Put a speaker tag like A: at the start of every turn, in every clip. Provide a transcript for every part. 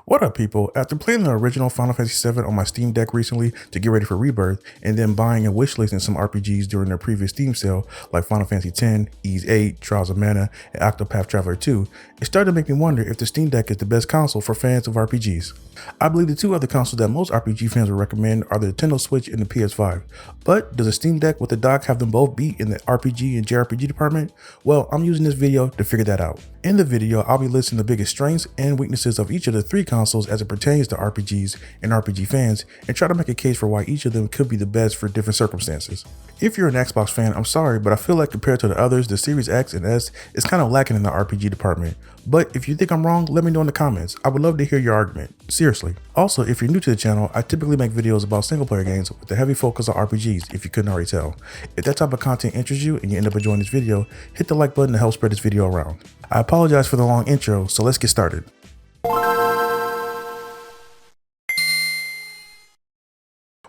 A: What up, people? After playing the original Final Fantasy VII on my Steam Deck recently to get ready for Rebirth, and then buying and wishlisting some RPGs during their previous Steam sale, like Final Fantasy X, Ys 8, Trials of Mana, and Octopath Traveler 2, it started to make me wonder if the Steam Deck is the best console for fans of RPGs. I believe the two other consoles that most RPG fans would recommend are the Nintendo Switch and the PS5. But does a Steam Deck with a dock have them both beat in the RPG and JRPG department? Well, I'm using this video to figure that out. In the video, I'll be listing the biggest strengths and weaknesses of each of the three consoles as it pertains to RPGs and RPG fans, and try to make a case for why each of them could be the best for different circumstances. If you're an Xbox fan, I'm sorry, but I feel like compared to the others, the Series X and S is kind of lacking in the RPG department. But if you think I'm wrong, let me know in the comments. I would love to hear your argument. Seriously. Also, if you're new to the channel, I typically make videos about single player games with a heavy focus on RPGs, if you couldn't already tell. If that type of content interests you and you end up enjoying this video, hit the like button to help spread this video around. I apologize for the long intro, so let's get started.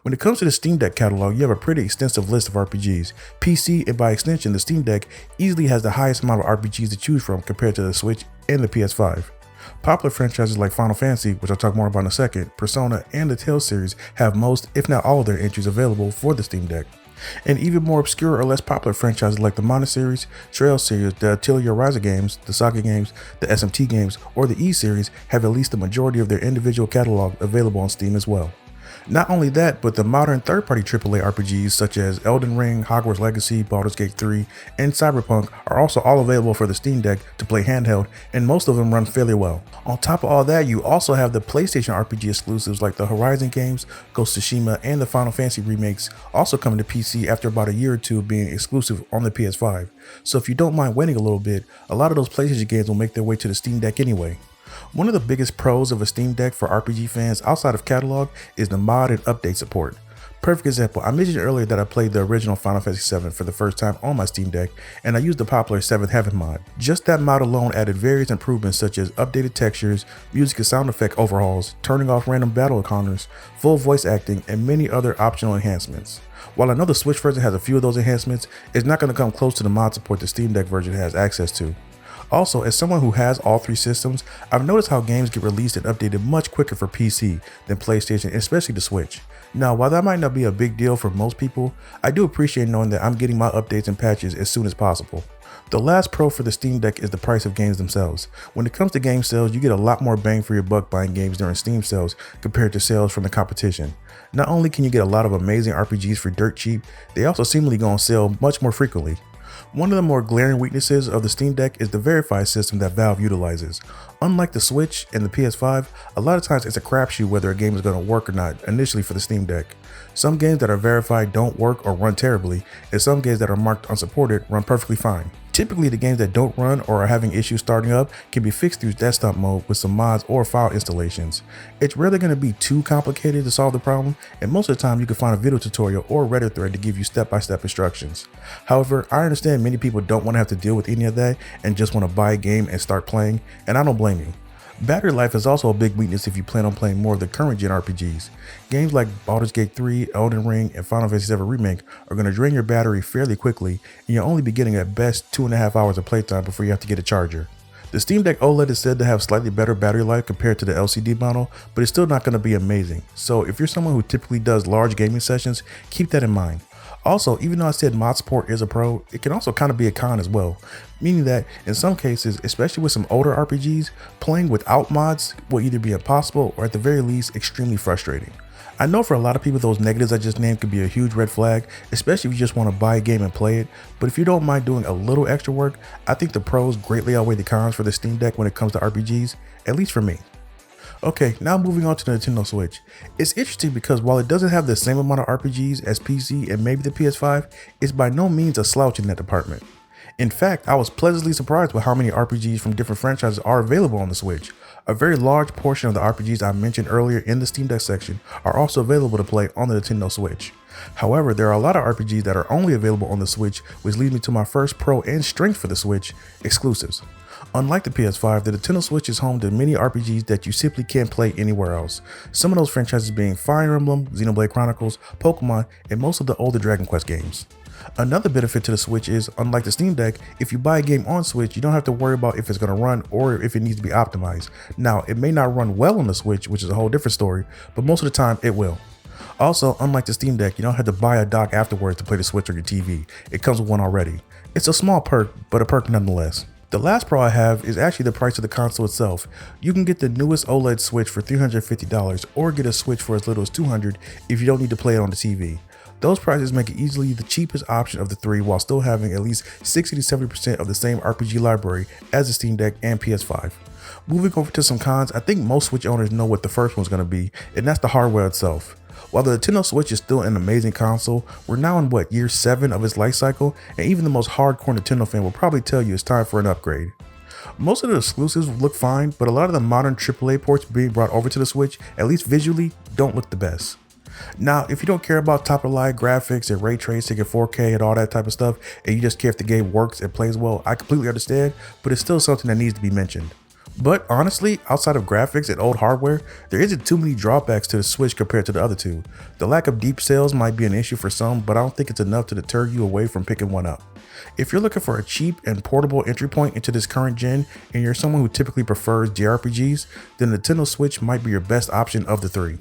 A: When it comes to the Steam Deck catalog, you have a pretty extensive list of RPGs. PC, and by extension the Steam Deck, easily has the highest amount of RPGs to choose from compared to the Switch and the PS5. Popular franchises like Final Fantasy, which I'll talk more about in a second, Persona, and the Tales series have most, if not all of their entries available for the Steam Deck. And even more obscure or less popular franchises like the Mana series, Trails series, the Atelier Ryza games, the Saga games, the SMT games, or the E series have at least the majority of their individual catalog available on Steam as well. Not only that, but the modern third-party AAA RPGs such as Elden Ring, Hogwarts Legacy, Baldur's Gate 3, and Cyberpunk are also all available for the Steam Deck to play handheld, and most of them run fairly well. On top of all that, you also have the PlayStation RPG exclusives like the Horizon games, Ghost of Tsushima, and the Final Fantasy remakes also coming to PC after about a year or two of being exclusive on the PS5. So if you don't mind waiting a little bit, a lot of those PlayStation games will make their way to the Steam Deck anyway. One of the biggest pros of a Steam Deck for RPG fans outside of catalog is the mod and update support. Perfect example, I mentioned earlier that I played the original Final Fantasy VII for the first time on my Steam Deck, and I used the popular 7th Heaven mod. Just that mod alone added various improvements such as updated textures, music and sound effect overhauls, turning off random battle encounters, full voice acting, and many other optional enhancements. While I know the Switch version has a few of those enhancements, it's not going to come close to the mod support the Steam Deck version has access to. Also, as someone who has all three systems, I've noticed how games get released and updated much quicker for PC than PlayStation, especially the Switch. Now, while that might not be a big deal for most people, I do appreciate knowing that I'm getting my updates and patches as soon as possible. The last pro for the Steam Deck is the price of games themselves. When it comes to game sales, you get a lot more bang for your buck buying games during Steam sales compared to sales from the competition. Not only can you get a lot of amazing RPGs for dirt cheap, they also seemingly go on sale much more frequently. One of the more glaring weaknesses of the Steam Deck is the verified system that Valve utilizes. Unlike the Switch and the PS5, a lot of times it's a crapshoot whether a game is going to work or not initially for the Steam Deck. Some games that are verified don't work or run terribly, and some games that are marked unsupported run perfectly fine. Typically, the games that don't run or are having issues starting up can be fixed through desktop mode with some mods or file installations. It's rarely going to be too complicated to solve the problem, and most of the time you can find a video tutorial or Reddit thread to give you step-by-step instructions. However, I understand many people don't want to have to deal with any of that and just want to buy a game and start playing, and I don't blame you. Battery life is also a big weakness if you plan on playing more of the current gen RPGs. Games like Baldur's Gate 3, Elden Ring, and Final Fantasy VII Remake are going to drain your battery fairly quickly, and you'll only be getting at best 2.5 hours of playtime before you have to get a charger. The Steam Deck OLED is said to have slightly better battery life compared to the LCD model, but it's still not going to be amazing. So if you're someone who typically does large gaming sessions, keep that in mind. Also, even though I said mod support is a pro, it can also kind of be a con as well, meaning that in some cases, especially with some older RPGs, playing without mods will either be impossible or at the very least extremely frustrating. I know for a lot of people those negatives I just named could be a huge red flag, especially if you just want to buy a game and play it, but if you don't mind doing a little extra work, I think the pros greatly outweigh the cons for the Steam Deck when it comes to RPGs, at least for me. Okay, now moving on to the Nintendo Switch. It's interesting because while it doesn't have the same amount of RPGs as PC and maybe the PS5, it's by no means a slouch in that department. In fact, I was pleasantly surprised with how many RPGs from different franchises are available on the Switch. A very large portion of the RPGs I mentioned earlier in the Steam Deck section are also available to play on the Nintendo Switch. However, there are a lot of RPGs that are only available on the Switch, which leads me to my first pro and strength for the Switch: exclusives. Unlike the PS5, the Nintendo Switch is home to many RPGs that you simply can't play anywhere else. Some of those franchises being Fire Emblem, Xenoblade Chronicles, Pokemon, and most of the older Dragon Quest games. Another benefit to the Switch is, unlike the Steam Deck, if you buy a game on Switch, you don't have to worry about if it's going to run or if it needs to be optimized. Now, it may not run well on the Switch, which is a whole different story, but most of the time it will. Also, unlike the Steam Deck, you don't have to buy a dock afterwards to play the Switch or your TV. It comes with one already. It's a small perk, but a perk nonetheless. The last pro I have is actually the price of the console itself. You can get the newest OLED Switch for $350 or get a Switch for as little as $200 if you don't need to play it on the TV. Those prices make it easily the cheapest option of the three while still having at least 60 to 70% of the same RPG library as the Steam Deck and PS5. Moving over to some cons, I think most Switch owners know what the first one's going to be, and that's the hardware itself. While the Nintendo Switch is still an amazing console, we're now in year 7 of its life cycle, and even the most hardcore Nintendo fan will probably tell you it's time for an upgrade. Most of the exclusives look fine, but a lot of the modern AAA ports being brought over to the Switch, at least visually, don't look the best. Now, if you don't care about top-of-the-line graphics and ray tracing and 4K and all that type of stuff, and you just care if the game works and plays well, I completely understand, but it's still something that needs to be mentioned. But honestly, outside of graphics and old hardware, there isn't too many drawbacks to the Switch compared to the other two. The lack of deep cells might be an issue for some, but I don't think it's enough to deter you away from picking one up. If you're looking for a cheap and portable entry point into this current gen, and you're someone who typically prefers JRPGs, then the Nintendo Switch might be your best option of the three.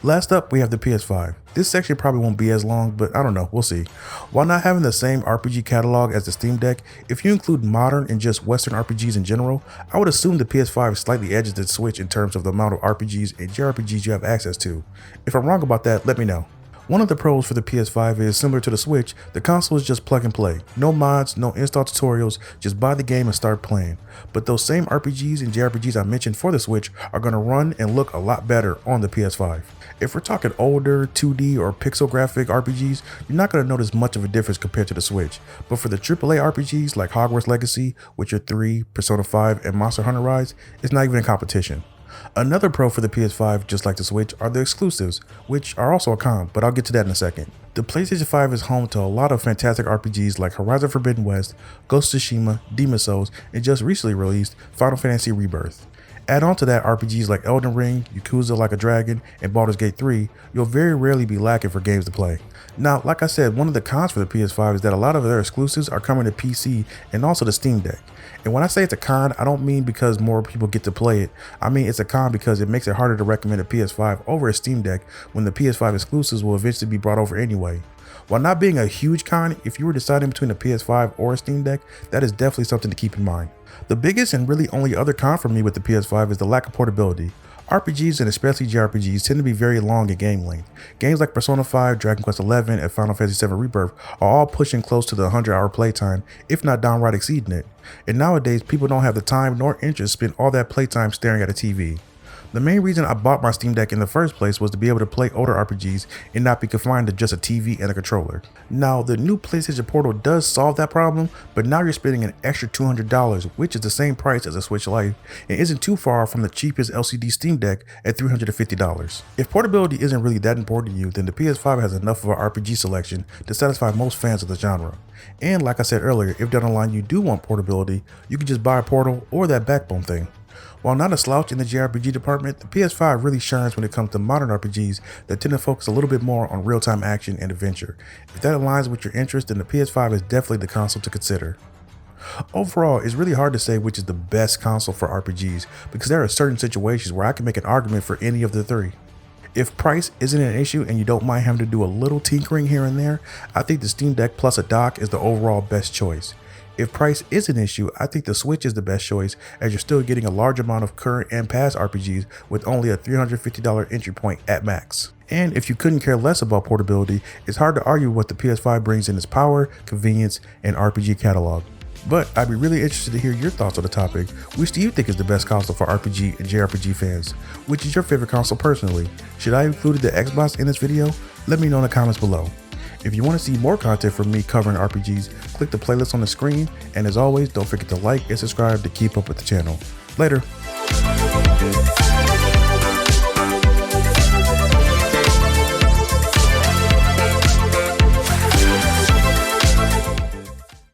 A: Last up, we have the PS5. This section probably won't be as long, but I don't know, we'll see. While not having the same RPG catalog as the Steam Deck, if you include modern and just Western RPGs in general, I would assume the PS5 slightly edges the Switch in terms of the amount of RPGs and JRPGs you have access to. If I'm wrong about that, let me know. One of the pros for the PS5 is, similar to the Switch, the console is just plug and play. No mods, no install tutorials, just buy the game and start playing. But those same RPGs and JRPGs I mentioned for the Switch are going to run and look a lot better on the PS5. If we're talking older 2D or pixel graphic RPGs, you're not going to notice much of a difference compared to the Switch. But for the AAA RPGs like Hogwarts Legacy, Witcher 3, Persona 5, and Monster Hunter Rise, it's not even in competition. Another pro for the PS5, just like the Switch, are the exclusives, which are also a con, but I'll get to that in a second. The PlayStation 5 is home to a lot of fantastic RPGs like Horizon Forbidden West, Ghost of Tsushima, Demon's Souls, and just recently released Final Fantasy Rebirth. Add on to that RPGs like Elden Ring, Yakuza Like a Dragon, and Baldur's Gate 3, you'll very rarely be lacking for games to play. Now, like I said, one of the cons for the PS5 is that a lot of their exclusives are coming to PC and also the Steam Deck. And when I say it's a con, I don't mean because more people get to play it. I mean it's a con because it makes it harder to recommend a PS5 over a Steam Deck when the PS5 exclusives will eventually be brought over anyway. While not being a huge con, if you were deciding between a PS5 or a Steam Deck, that is definitely something to keep in mind. The biggest and really only other con for me with the PS5 is the lack of portability. RPGs and especially JRPGs tend to be very long in game length. Games like Persona 5, Dragon Quest XI, and Final Fantasy VII Rebirth are all pushing close to the 100-hour playtime, if not downright exceeding it. And nowadays, people don't have the time nor interest to spend all that playtime staring at a TV. The main reason I bought my Steam Deck in the first place was to be able to play older RPGs and not be confined to just a TV and a controller. Now, the new PlayStation Portal does solve that problem, but now you're spending an extra $200, which is the same price as a Switch Lite, and isn't too far from the cheapest LCD Steam Deck at $350. If portability isn't really that important to you, then the PS5 has enough of an RPG selection to satisfy most fans of the genre. And like I said earlier, if down the line you do want portability, you can just buy a Portal or that Backbone thing. While not a slouch in the JRPG department, the PS5 really shines when it comes to modern RPGs that tend to focus a little bit more on real-time action and adventure. If that aligns with your interest, then the PS5 is definitely the console to consider. Overall, it's really hard to say which is the best console for RPGs because there are certain situations where I can make an argument for any of the three. If price isn't an issue and you don't mind having to do a little tinkering here and there, I think the Steam Deck plus a dock is the overall best choice. If price is an issue, I think the Switch is the best choice as you're still getting a large amount of current and past RPGs with only a $350 entry point at max. And if you couldn't care less about portability, it's hard to argue what the PS5 brings in its power, convenience, and RPG catalog. But I'd be really interested to hear your thoughts on the topic. Which do you think is the best console for RPG and JRPG fans? Which is your favorite console personally? Should I include the Xbox in this video? Let me know in the comments below. If you want to see more content from me covering RPGs, click the playlist on the screen, and as always, don't forget to like and subscribe to keep up with the channel. Later.